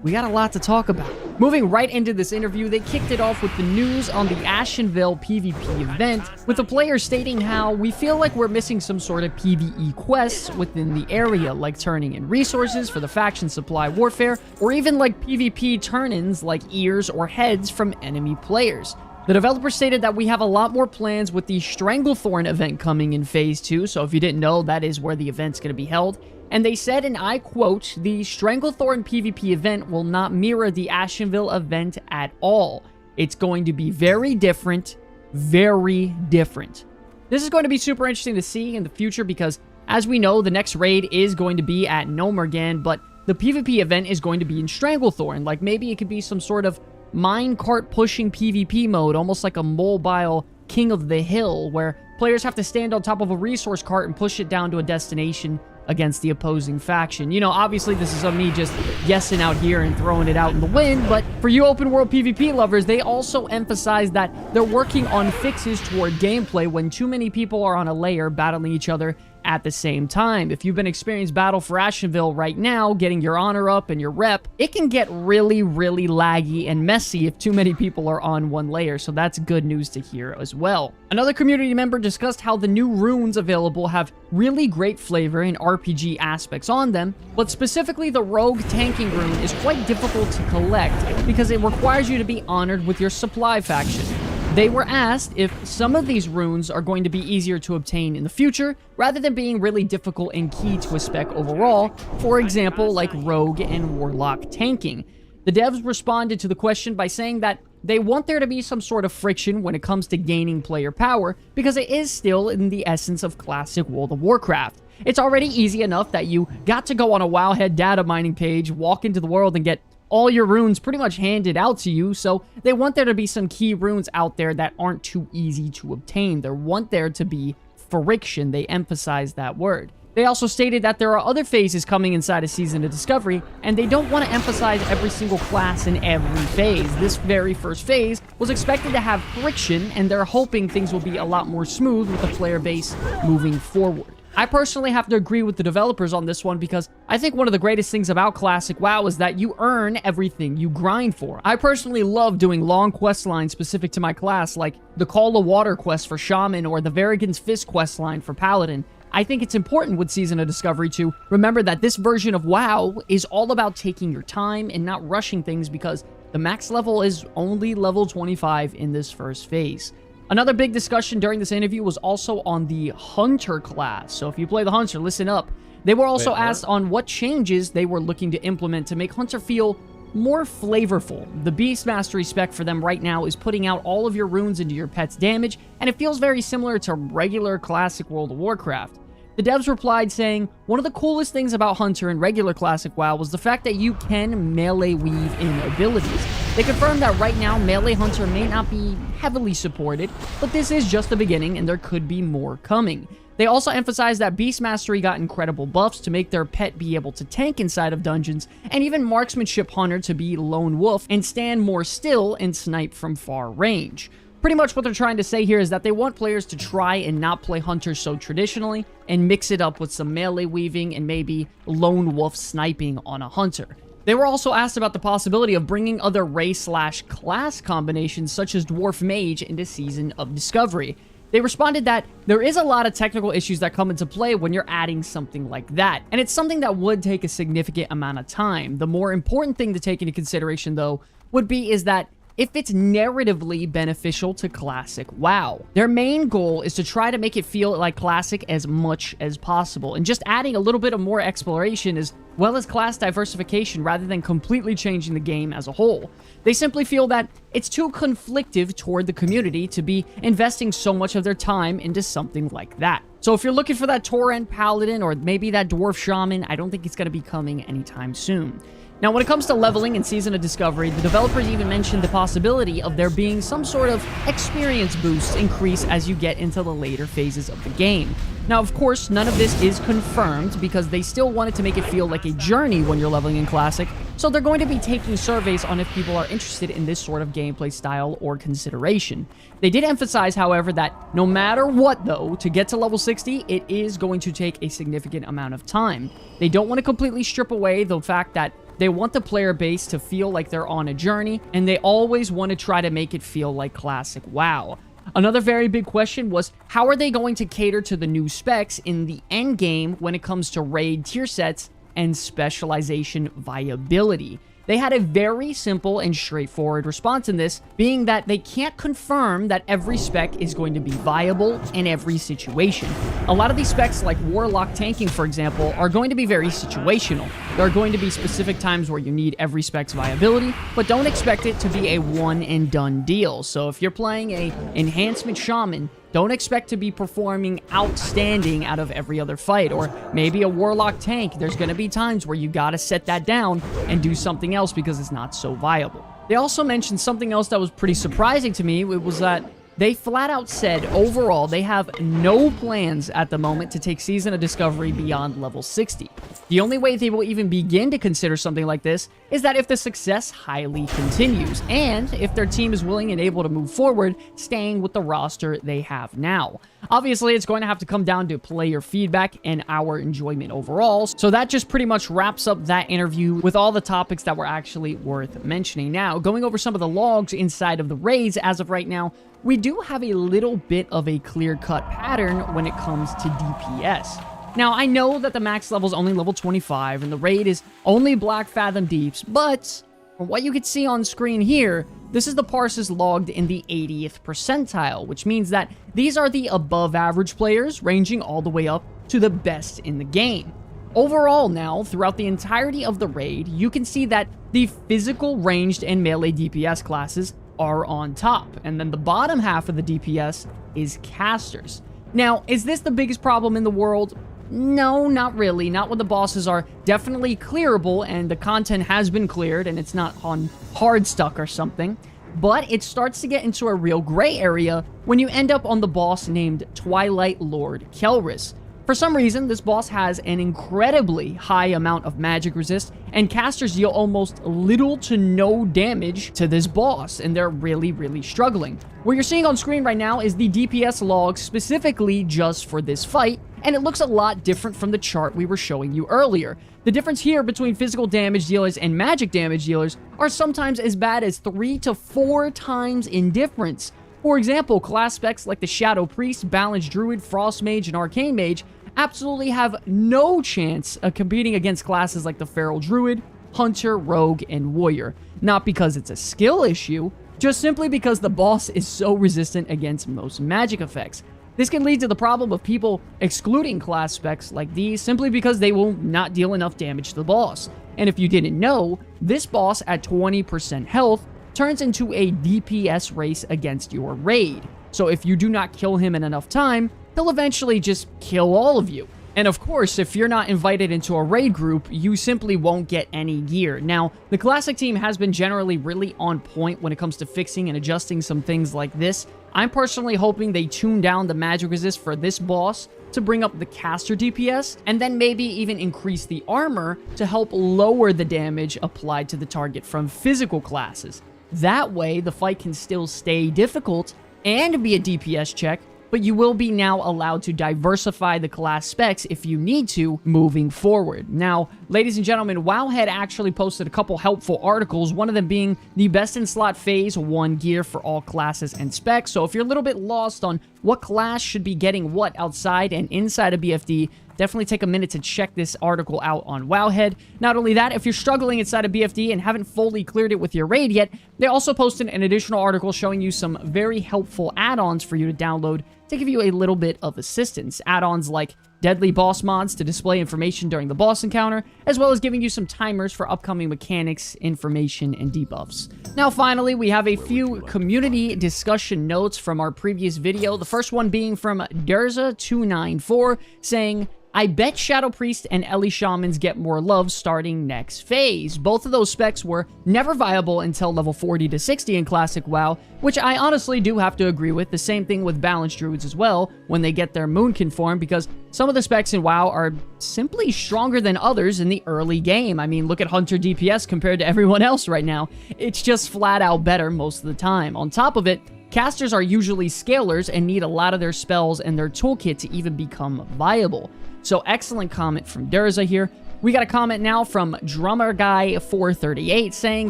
We got a lot to talk about. Moving right into this interview, they kicked it off with the news on the Ashenville PvP event, with the players stating how we feel like we're missing some sort of PvE quests within the area, like turning in resources for the faction supply warfare, or even like PvP turn-ins like ears or heads from enemy players. The developer stated that we have a lot more plans with the Stranglethorn event coming in Phase 2, so if you didn't know, that is where the event's going to be held. And they said, and I quote, the Stranglethorn PvP event will not mirror the Ashenville event at all. It's going to be very different, very different. This is going to be super interesting to see in the future because, as we know, the next raid is going to be at Nomergan, but the PvP event is going to be in Stranglethorn. Like, maybe it could be some sort of minecart pushing PvP mode, almost like a mobile King of the Hill, where players have to stand on top of a resource cart and push it down to a destination against the opposing faction. You know, obviously this is me just guessing out here and throwing it out in the wind, but for you open world PvP lovers, they also emphasize that they're working on fixes toward gameplay when too many people are on a layer battling each other at the same time. If you've been experiencing Battle for Ashenville right now, getting your honor up and your rep, it can get really, really laggy and messy if too many people are on one layer, so that's good news to hear as well. Another community member discussed how the new runes available have really great flavor and RPG aspects on them, but specifically the rogue tanking rune is quite difficult to collect because it requires you to be honored with your supply faction. They were asked if some of these runes are going to be easier to obtain in the future, rather than being really difficult and key to a spec overall, for example, like Rogue and Warlock tanking. The devs responded to the question by saying that they want there to be some sort of friction when it comes to gaining player power, because it is still in the essence of classic World of Warcraft. It's already easy enough that you got to go on a Wowhead data mining page, walk into the world, and get all your runes pretty much handed out to you, so they want there to be some key runes out there that aren't too easy to obtain. They want there to be friction. They emphasize that word. They also stated that there are other phases coming inside a Season of Discovery, and they don't want to emphasize every single class in every phase. This very first phase was expected to have friction, and they're hoping things will be a lot more smooth with the player base moving forward. I personally have to agree with the developers on this one because I think one of the greatest things about Classic WoW is that you earn everything you grind for. I personally love doing long quest lines specific to my class, like the Call of Water quest for Shaman or the Varigan's Fist quest line for Paladin. I think it's important with Season of Discovery to remember that this version of WoW is all about taking your time and not rushing things because the max level is only level 25 in this first phase. Another big discussion during this interview was also on the Hunter class. So if you play the Hunter, listen up. They were also asked on what changes they were looking to implement to make Hunter feel more flavorful. The Beast Mastery spec for them right now is putting out all of your runes into your pet's damage, and it feels very similar to regular classic World of Warcraft. The devs replied saying, one of the coolest things about Hunter in regular Classic WoW was the fact that you can melee weave in abilities. They confirmed that right now Melee Hunter may not be heavily supported, but this is just the beginning and there could be more coming. They also emphasized that Beast Mastery got incredible buffs to make their pet be able to tank inside of dungeons, and even Marksmanship Hunter to be Lone Wolf and stand more still and snipe from far range. Pretty much what they're trying to say here is that they want players to try and not play Hunter so traditionally and mix it up with some melee weaving and maybe Lone Wolf sniping on a Hunter. They were also asked about the possibility of bringing other race/class combinations such as Dwarf Mage into Season of Discovery. They responded that there is a lot of technical issues that come into play when you're adding something like that, and it's something that would take a significant amount of time. The more important thing to take into consideration, though, would be is that if it's narratively beneficial to Classic WoW. Their main goal is to try to make it feel like Classic as much as possible, and just adding a little bit of more exploration as well as class diversification rather than completely changing the game as a whole. They simply feel that it's too conflictive toward the community to be investing so much of their time into something like that. So if you're looking for that Torrent Paladin or maybe that Dwarf Shaman, I don't think it's going to be coming anytime soon. Now, when it comes to leveling in Season of Discovery, the developers even mentioned the possibility of there being some sort of experience boost increase as you get into the later phases of the game. Now, of course, none of this is confirmed because they still wanted to make it feel like a journey when you're leveling in Classic, so they're going to be taking surveys on if people are interested in this sort of gameplay style or consideration. They did emphasize, however, that no matter what, though, to get to level 60, it is going to take a significant amount of time. They don't want to completely strip away the fact that they want the player base to feel like they're on a journey, and they always want to try to make it feel like Classic WoW. Another very big question was, how are they going to cater to the new specs in the end game when it comes to raid tier sets and specialization viability? They had a very simple and straightforward response in this, being that they can't confirm that every spec is going to be viable in every situation. A lot of these specs, like Warlock tanking, for example, are going to be very situational. There are going to be specific times where you need every spec's viability, but don't expect it to be a one-and-done deal. So if you're playing a Enhancement Shaman, don't expect to be performing outstanding out of every other fight. Or maybe a Warlock tank, there's going to be times where you got to set that down and do something else because it's not so viable. They also mentioned something else that was pretty surprising to me. It was that they flat out said overall they have no plans at the moment to take Season of Discovery beyond level 60. The only way they will even begin to consider something like this is that if the success highly continues, and if their team is willing and able to move forward, staying with the roster they have now. Obviously, it's going to have to come down to player feedback and our enjoyment overall, so that just pretty much wraps up that interview with all the topics that were actually worth mentioning. Now, going over some of the logs inside of the raids as of right now, we do have a little bit of a clear-cut pattern when it comes to DPS. Now, I know that the max level is only level 25, and the raid is only Black Fathom Deeps, but from what you can see on screen here, this is the parses logged in the 80th percentile, which means that these are the above-average players, ranging all the way up to the best in the game. Overall now, throughout the entirety of the raid, you can see that the physical, ranged, and melee DPS classes are on top, and then the bottom half of the DPS is casters. Now, is this the biggest problem in the world? No, not really. Not when the bosses are definitely clearable and the content has been cleared and it's not on hard stuck or something. But it starts to get into a real gray area when you end up on the boss named Twilight Lord Kelris. For some reason, this boss has an incredibly high amount of magic resist, and casters deal almost little to no damage to this boss, and they're really struggling. What you're seeing on screen right now is the DPS log specifically just for this fight, and it looks a lot different from the chart we were showing you earlier. The difference here between physical damage dealers and magic damage dealers are sometimes as bad as 3 to 4 times in difference. For example, class specs like the Shadow Priest, Balanced Druid, Frost Mage, and Arcane Mage absolutely have no chance of competing against classes like the Feral Druid, Hunter, Rogue, and Warrior. Not because it's a skill issue, just simply because the boss is so resistant against most magic effects. This can lead to the problem of people excluding class specs like these simply because they will not deal enough damage to the boss. And if you didn't know, this boss at 20% health turns into a DPS race against your raid. So if you do not kill him in enough time, he'll eventually just kill all of you. And of course, if you're not invited into a raid group, you simply won't get any gear. Now, the Classic team has been generally really on point when it comes to fixing and adjusting some things like this. I'm personally hoping they tune down the magic resist for this boss to bring up the caster DPS, and then maybe even increase the armor to help lower the damage applied to the target from physical classes. That way, the fight can still stay difficult and be a DPS check, but you will be now allowed to diversify the class specs if you need to moving forward. Now, ladies and gentlemen, WoW had actually posted a couple helpful articles, one of them being the best in slot phase 1 gear for all classes and specs. So if you're a little bit lost on what class should be getting what outside and inside of BFD, definitely take a minute to check this article out on Wowhead. Not only that, if you're struggling inside of BFD and haven't fully cleared it with your raid yet, they also posted an additional article showing you some very helpful add-ons for you to download to give you a little bit of assistance. Add-ons like deadly boss mods to display information during the boss encounter, as well as giving you some timers for upcoming mechanics, information, and debuffs. Now finally, we have a few community discussion notes from our previous video, the first one being from Derza294 saying, I bet Shadow Priest and Ellie Shamans get more love starting next phase. Both of those specs were never viable until level 40 to 60 in Classic WoW, which I honestly do have to agree with. The same thing with Balanced Druids as well, when they get their Moon Conform, because some of the specs in WoW are simply stronger than others in the early game. I mean, look at Hunter DPS compared to everyone else right now. It's just flat out better most of the time. On top of it, casters are usually scalers and need a lot of their spells and their toolkit to even become viable. So excellent comment from Derza here. We got a comment now from Drummer Guy 438 saying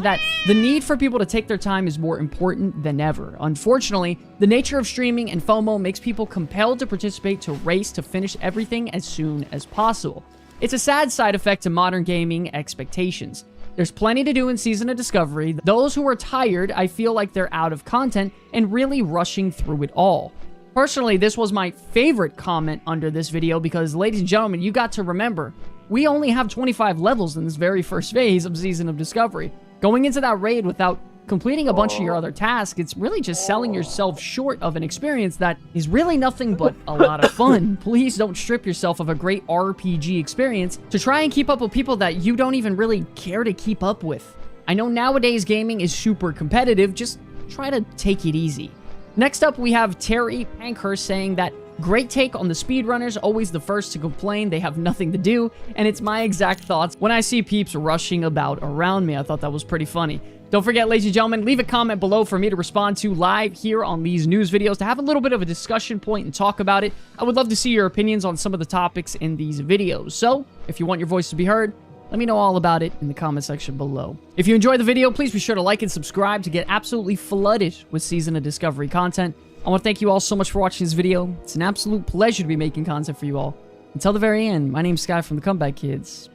that the need for people to take their time is more important than ever. Unfortunately, the nature of streaming and FOMO makes people compelled to participate to race to finish everything as soon as possible. It's a sad side effect to modern gaming expectations. There's plenty to do in Season of Discovery. Those who are tired, I feel like they're out of content and really rushing through it all. Personally, this was my favorite comment under this video because, ladies and gentlemen, you got to remember, we only have 25 levels in this very first phase of Season of Discovery. Going into that raid without completing a bunch of your other tasks, it's really just selling yourself short of an experience that is really nothing but a lot of fun. Please don't strip yourself of a great RPG experience to try and keep up with people that you don't even really care to keep up with. I know nowadays gaming is super competitive, just try to take it easy. Next up, we have Terry Pankhurst saying that great take on the speedrunners, always the first to complain they have nothing to do, and it's my exact thoughts when I see peeps rushing about around me. I thought that was pretty funny. Don't forget, ladies and gentlemen, leave a comment below for me to respond to live here on these news videos to have a little bit of a discussion point and talk about it. I would love to see your opinions on some of the topics in these videos. So, if you want your voice to be heard, let me know all about it in the comment section below. If you enjoyed the video, please be sure to like and subscribe to get absolutely flooded with Season of Discovery content. I want to thank you all so much for watching this video. It's an absolute pleasure to be making content for you all. Until the very end, my name's Sky from the Comeback Kids.